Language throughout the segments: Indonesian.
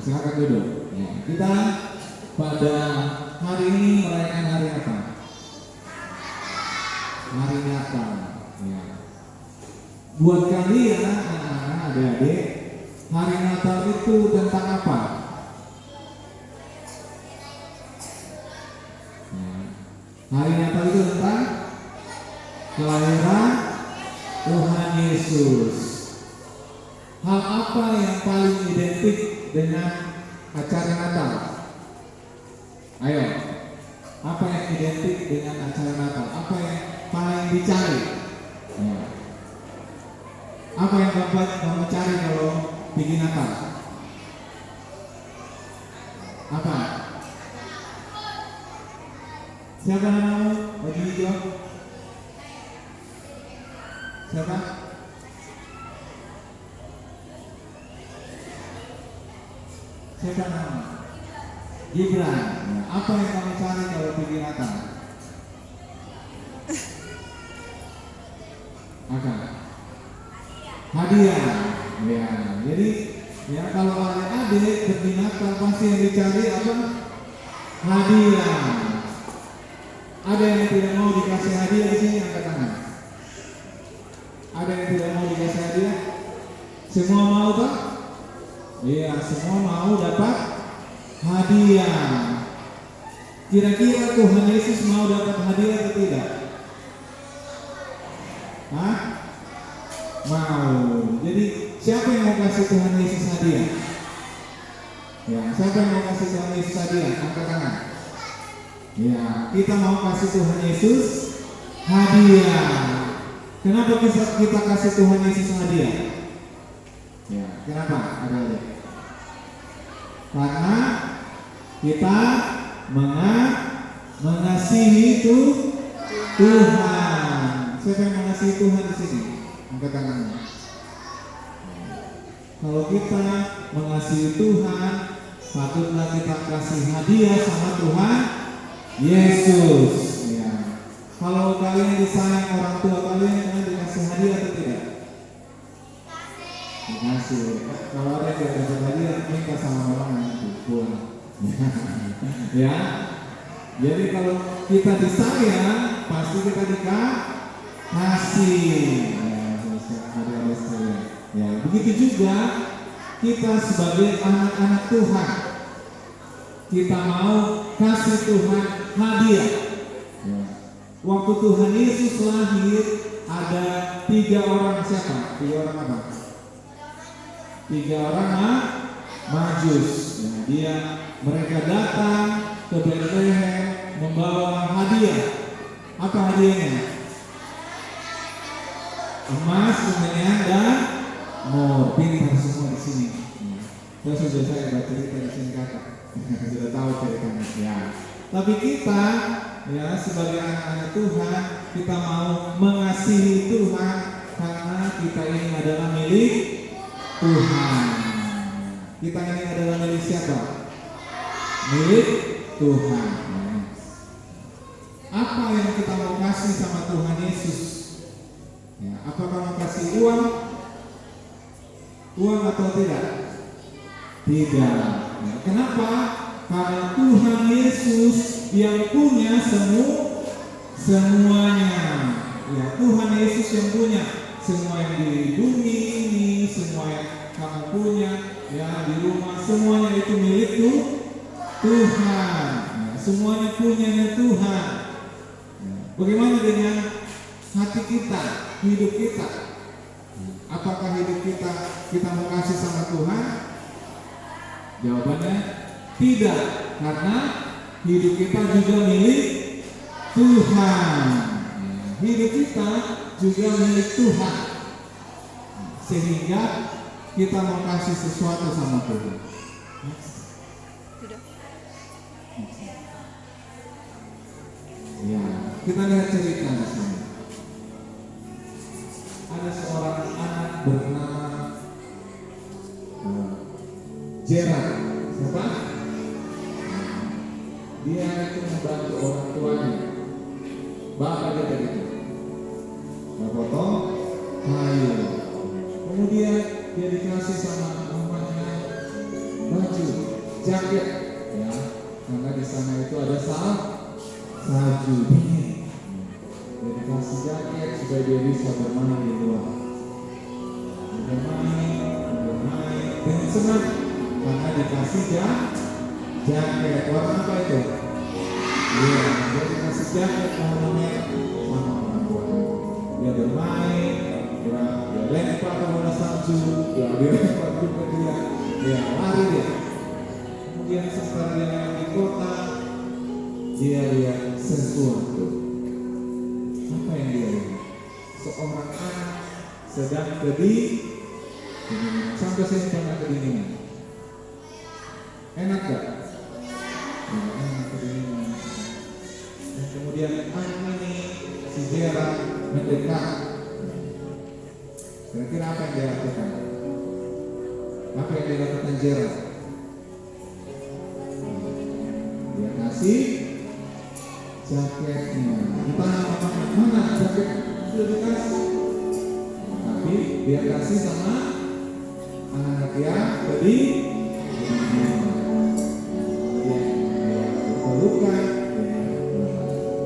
silakan duduk. Ya, kita pada hari ini merayakan hari apa? Hari Natal. Ya. Buat kalian anak-anak, adik-adik, hari Natal itu tentang apa? Ya. Hari Natal itu tentang kelahiran Tuhan Yesus. Hal apa yang paling identik dengan acara Natal? Ayo, apa yang identik dengan acara Natal? Apa yang paling dicari? Ya. Apa yang kamu cari kalau bikin Natal? Apa? Siapa namamu? Baju hijau? Siapa? Siapa nama? Gibran. Apa yang kamu cari kalau bikin Natal? Apa? Hadiah. Ya, jadi ya kalau adik-adik bikin Natal pasti yang dicari apa? Hadiah. Ada yang tidak mau dikasih hadiah di sini, angkat tangan. Ada yang tidak mau dikasih hadiah? Semua mau tak? Iya, semua mau dapat hadiah. Kira-kira Tuhan Yesus mau dapat hadiah atau tidak? Hah? Mau. Jadi siapa yang mau kasih Tuhan Yesus hadiah? Ya, siapa yang mau kasih Tuhan Yesus hadiah? Angkat tangan. Ya, kita mau kasih Tuhan Yesus hadiah. Kenapa kita kasih Tuhan Yesus hadiah? Ya, kenapa? Ada. Karena kita mengasihi itu Tuhan. Siapa yang mengasihi Tuhan di sini? Angkat tangannya. Kalau kita mengasihi Tuhan, patutlah kita kasih hadiah sama Tuhan Yesus. Ya. Kalau kalian disayang orang tua kalian dikasih hadiah atau tidak? Dikasih. Kalau ada yang tidak dapat hadiah, minta sama orang nanti pulang. Ya. Jadi kalau kita disayang, pasti kita dikasih. Ya, begitu juga kita sebagai anak-anak Tuhan. Kita mau kasih Tuhan hadiah. Ya. Waktu Tuhan Yesus lahir, ada 3 orang siapa? 3 orang apa? 3 orang Majus. Ya, mereka datang ke Bethlehem membawa hadiah. Apa hadiahnya? Emas, kemenyan, dan mur. Pintar semua di sini. Terus sudah saya baca cerita di sini kakak. Sudah tahu ceritanya. Ya. Tapi kita, ya sebagai anak-anak Tuhan, kita mau mengasihi Tuhan karena kita ini adalah milik Tuhan. Kita ini adalah milik siapa? Milik Tuhan. Apa yang kita mau kasih sama Tuhan Yesus? Ya, apakah mau kasih uang? Uang atau tidak? Tidak. Ya, kenapa? Karena Tuhan Yesus yang punya semuanya. Ya, Tuhan Yesus yang punya semua yang di bumi ini, semua yang kamu punya, ya di rumah, semuanya itu milik Tuhan. Ya, semuanya punyanya Tuhan. Ya, bagaimana dengan hati kita, hidup kita? Apakah hidup kita mau kasih sama Tuhan? Jawabannya tidak, karena hidup kita juga milik Tuhan. Hidup kita juga milik Tuhan. Sehingga kita mau kasih sesuatu sama Tuhan. Ya, kita lihat cerita di sini. Ada seorang anak bernama Gerard. Siapa? Dia itu membantu orang tuanya. Bapak dia begitu. Potong kayu. Kemudian dia dikasih sama mamanya baju. jaket, ya, karena di sana itu ada salju dingin. Dia dikasih jaket supaya dia bisa bermain di luar. Bermain dengan senang karena dikasih jaket. Warna apa itu? Iya, dia dikasih jaket warna merah sama orang tua. Dia bermain, dia lempar ke bola salju, dia lempar juga dia lari dia. Kemudian setelah dia lewat di kota, dia lihat sesuatu. Apa yang dia lihat? Seorang anak sedang kedinginan. Sampai sini pernah kedinginan. Enak gak? Enak kedinginan. Dan kemudian anak ini si Zera mendekat. Kira-kira apa yang dia lakukan? Apa yang dia lakukan Zera? Dia kasih jaketnya. Ditanya mana jaket sudah dikasih. Tapi dia kasih sama anak yang tadi berpelukan.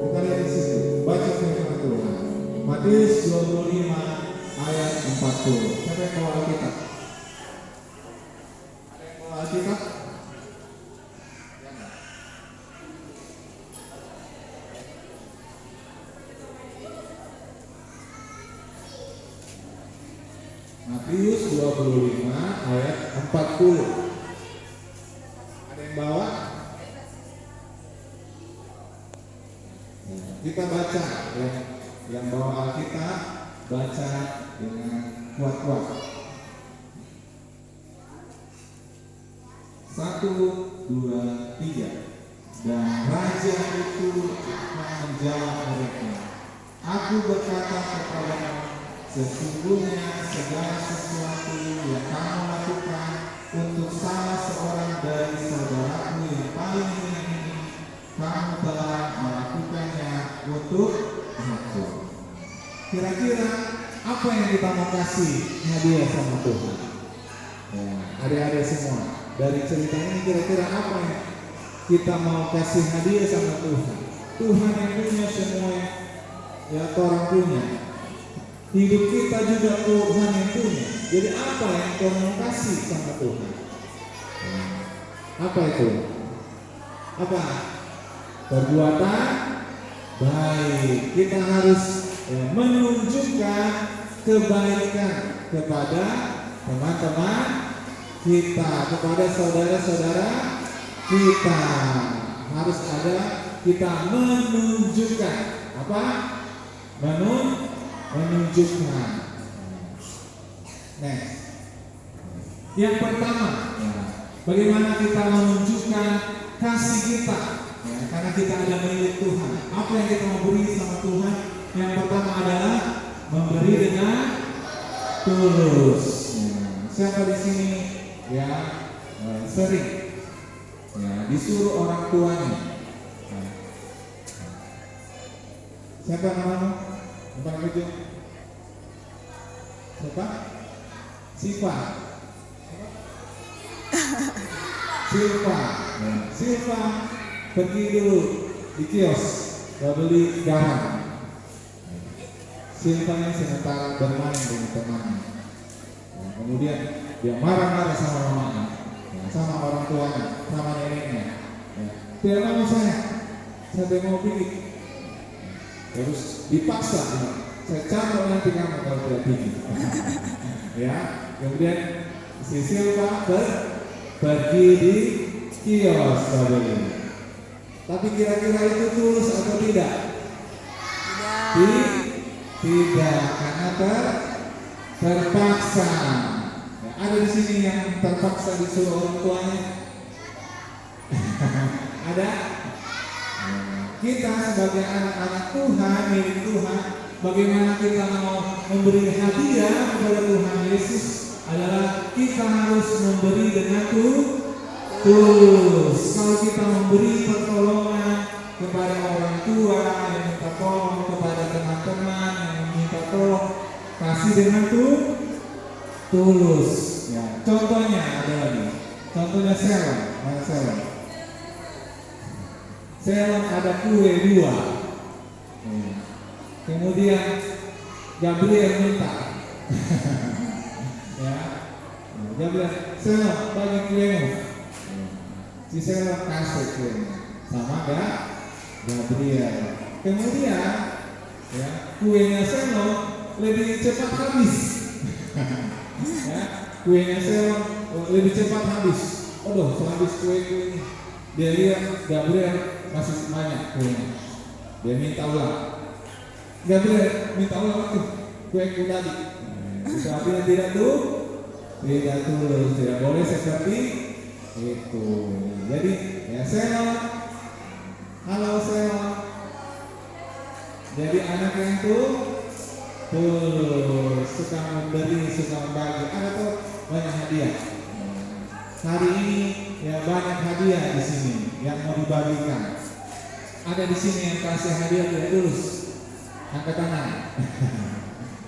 Kita lihat di situ. Baca firman Tuhan. Matius 25 ayat 40. Siapa yang bawa Alkitab? Ada yang bawa Alkitab? Matius 25 ayat 40. Ada yang bawa? Kita baca, yang bawa Alkitab baca dengan kuat-kuat. 1, 2, 3. Dan raja itu menjawab mereka, aku berkata kepadamu, sesungguhnya segala sesuatu yang kamu lakukan untuk salah seorang dari saudaraku yang paling hina ini, kamu telah melakukannya untuk aku. Kira-kira apa yang kita mau kasih hadiah sama Tuhan? Ya, adik-adik semua, dari cerita ini kira-kira apa yang kita mau kasih hadiah sama Tuhan? Tuhan yang punya semua yang orang punya. Hidup kita juga Tuhan yang punya. Jadi apa yang kau mau kasih sama Tuhan? Apa itu? Apa? Perbuatan baik. Kita harus menunjukkan kebaikan kepada teman-teman kita, kepada saudara-saudara kita. Harus ada kita menunjukkan apa? Menunjukkan. Next. Yang pertama, bagaimana kita menunjukkan kasih kita? Ya, karena kita ada milik Tuhan. Apa yang kita mau beri sama Tuhan? Yang pertama adalah memberi dengan tulus. Siapa di sini sering disuruh orang tuanya? Siapa namanya? Bukan begitu? Siapa? Silva. Silva pergi dulu di kios beli garam. Silva ini sementara bermain dengan temannya. Kemudian dia marah-marah sama mamanya, sama orang tuanya, sama neneknya. Tidak mau saya tidak mau pergi. Terus dipaksa, saya cambuk nanti kamu kalau tidak pergi. Ya, kemudian si Silva pergi di kios tadi. Tapi kira-kira itu tulus atau tidak? Tidak, karena terpaksa. Ada di sini yang terpaksa disuruh orang tuanya. Ada? Kita sebagai anak-anak Tuhan, milik Tuhan, bagaimana kita mau memberi hadiah kepada Tuhan Yesus adalah kita harus memberi dengan tulus. Kalau kita memberi pertolongan kepada orang tua yang minta tolong, kepada teman-teman yang minta tolong, kasih dengan tulus. Ya, contohnya ada lagi. Contohnya Selon, mana Selon? Selon ada kue 2. Kemudian Gabriel minta. Ya. Gabriel, Selon bagi kuemu. Si Selon kasih kuenya. Sama enggak? Gabriel. Kemudian ya, kuenya Selon lebih cepat habis. Ya, kuenya Selon lebih cepat habis. Aduh, habis kue ini. Dia lihat Gabriel masih banyak kuenya. Dia minta ulang. Gabriel minta ulang tuh kueku tadi. Tapi yang tidak tulus, tidak boleh seperti itu. Jadi ya Selon, halo Selon. Jadi anak yang tulus, suka memberi, suka membagi. Ada tuh banyak hadiah. Hari ini ya banyak hadiah di sini yang mau dibagikan. Ada di sini yang kasih hadiah tidak tulus, angkat tangan.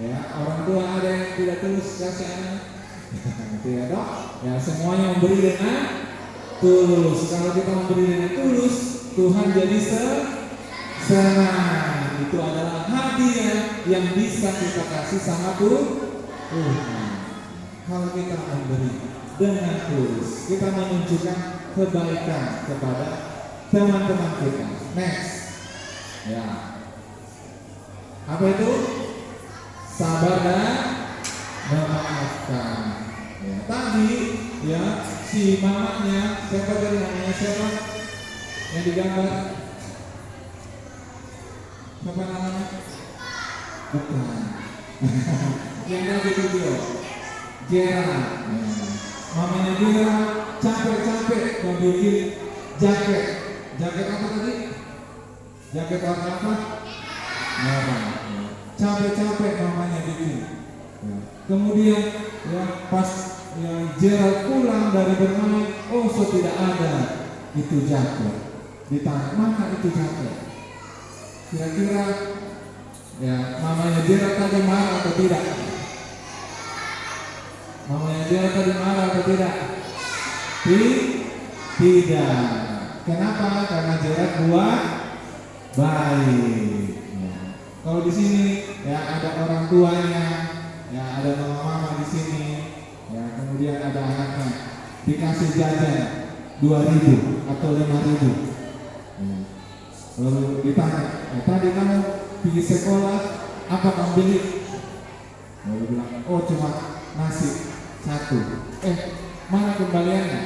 Ya, orang tua ada yang tidak tulus kasih anak. Tidak dong. Ya semuanya memberi dengan tulus. Kalau kita memberi dengan tulus, Tuhan jadi senang. Itu adalah hadiah yang bisa kita kasih sama Tuhan. Kalau kita memberi dengan tulus, kita menunjukkan kebaikan kepada teman-teman kita. Next, ya, apa itu? Sabar dan memaafkan. Ya, tadi ya si mamanya siapa tadi namanya siapa yang digambar? Siapa namanya? Bukan. Yang dari video Gerald. Mamanya Gerald capek-capek mau bikin jaket. Jaket apa tadi? Jaket warna apa? Merah. Capek-capek mamanya bikin. Kemudian ya pas yang Gerald pulang dari bermain, oh so tidak ada itu jaket. Ditanya mana itu jaket? Kira-kira ya mamanya Gerald tadi marah atau tidak? Mamanya Gerald tadi marah atau tidak? Tidak. Kenapa? Karena Gerald buat baik. Kalau di sini ya ada orang tuanya, ya ada mama di sini, ya kemudian ada anaknya dikasih jajan 2.000 atau 5.000. Lalu ditanya, tadi kamu pergi sekolah apa kamu beli? Lalu bilang, oh cuma nasi 1. Mana kembaliannya?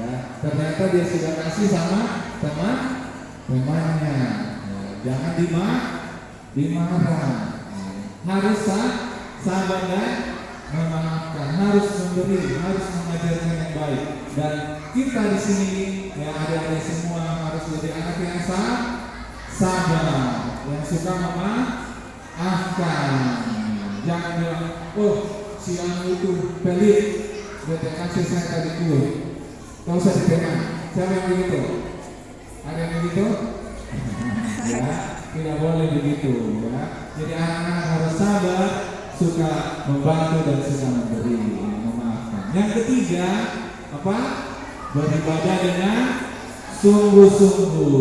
Ya, ternyata dia sudah kasih sama temannya. Jangan dimarah. Harus sabar dan memaafkan. Harus memberi, harus mengajarkan yang baik. Dan kita di sini ya adik-adik semua harus jadi anak yang sabar, yang suka memaafkan. Jangan bilang, oh si anu itu pelit, dia kasih saya tadi kue. Kau usah diterima. Siapa yang begitu? Ada yang begitu? Ya, tidak boleh begitu ya. Jadi anak-anak harus sabar, suka membantu dan suka memberi, memaafkan. Yang ketiga, apa? Beribadah dengan sungguh-sungguh.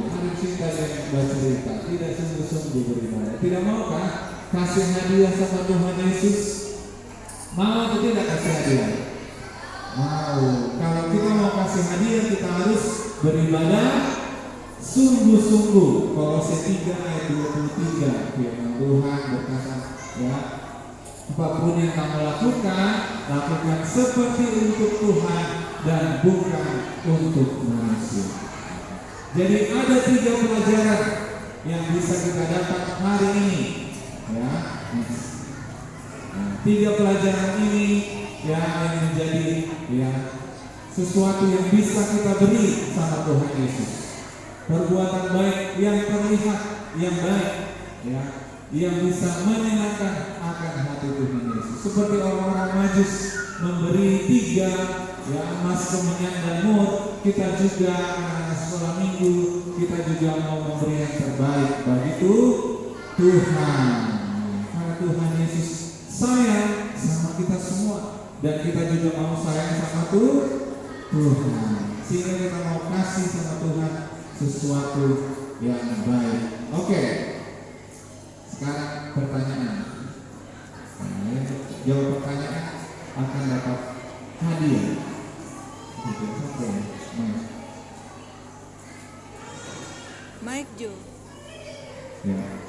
Hari kita yang bercerita, tidak sungguh-sungguh beribadah. Tidak mau kan kasih hadiah sama Tuhan Yesus? Mau atau tidak kasih hadiah? Mau. Kalau kita mau kasih hadiah, kita harus beribadah sungguh-sungguh. Kolose 3 ayat 23 firman Tuhan berkata, ya, apapun yang kamu lakukan, lakukan seperti untuk Tuhan dan bukan untuk manusia. Jadi ada 3 pelajaran yang bisa kita dapat hari ini, ya. 3 pelajaran ini yang menjadi ya sesuatu yang bisa kita beri sama Tuhan Yesus. Perbuatan baik yang terlihat, yang baik, ya, yang bisa menyenangkan akan hati Tuhan Yesus. Seperti orang-orang Majus memberi 3 ya emas, kemenyan dan mur, kita juga sekolah minggu, kita juga mau memberi yang terbaik bagi Tuhan. Karena Tuhan Yesus sayang sama kita semua. dan kita juga mau sayang sama Tuhan, sehingga kita mau kasih sama Tuhan sesuatu yang baik. Oke, sekarang pertanyaan. Jawab pertanyaan akan dapat hadiah. Oke, Mike Jo. ya.